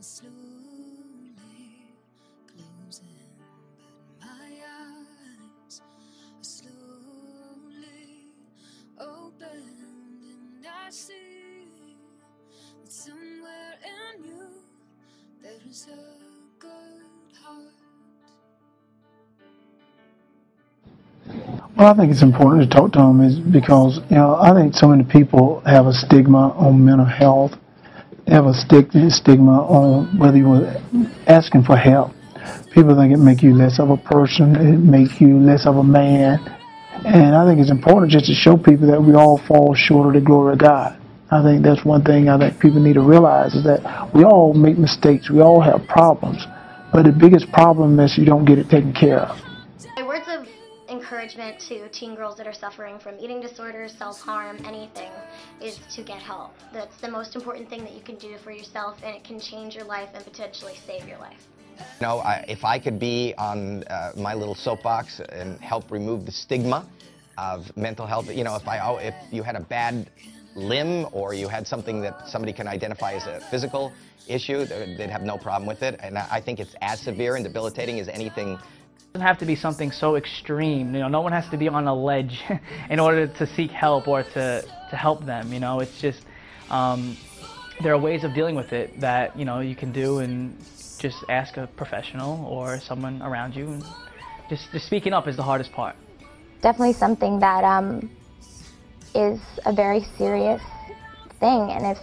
slowly closing, but my eyes are slowly opened, and I see that somewhere in you there is a good heart. Well, I think it's important to talk to them is because, I think so many people have a stigma on mental health. They have a stigma on whether you were asking for help. People think it make you less of a person. It make you less of a man. And I think it's important just to show people that we all fall short of the glory of God. I think that's one thing I think people need to realize is that we all make mistakes. We all have problems. But the biggest problem is you don't get it taken care of. My words of encouragement to teen girls that are suffering from eating disorders, self-harm, anything, is to get help. That's the most important thing that you can do for yourself, and it can change your life and potentially save your life. If I could be on my little soapbox and help remove the stigma of mental health, if you had a bad limb or you had something that somebody can identify as a physical issue, they'd have no problem with it. And I think it's as severe and debilitating as anything. It doesn't have to be something so extreme. No one has to be on a ledge in order to seek help or to help them. It's just there are ways of dealing with it that you can do, and just ask a professional or someone around you. And just speaking up is the hardest part. Definitely something that is a very serious thing, and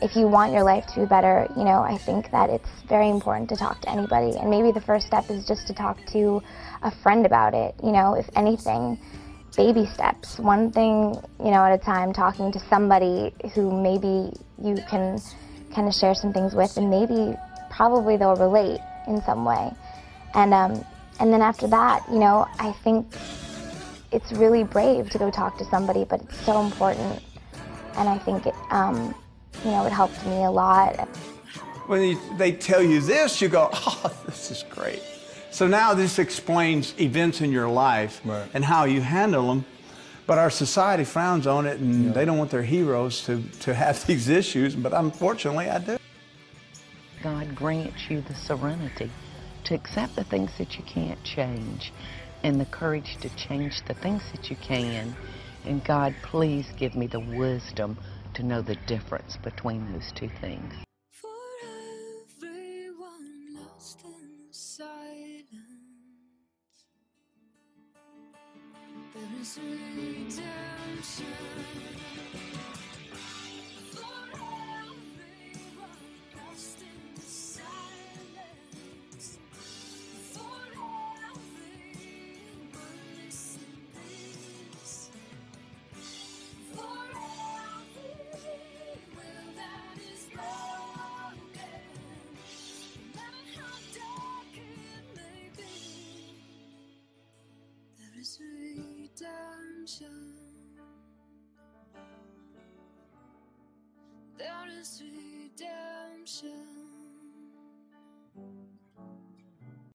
if you want your life to be better, I think that it's very important to talk to anybody, and maybe the first step is just to talk to a friend about it. If anything, baby steps, one thing at a time, talking to somebody who maybe you can kind of share some things with, and maybe probably they'll relate in some way. And then after that, I think it's really brave to go talk to somebody, but it's so important, and I think it it helped me a lot. When they tell you this, you go, oh, this is great. So now this explains events in your life and how you handle them, but our society frowns on it, and they don't want their heroes to have these issues, but unfortunately I do. God grants you the serenity to accept the things that you can't change and the courage to change the things that you can. And God, please give me the wisdom to know the difference between those two things. For everyone lost in silence, there is redemption. Redemption. There is redemption.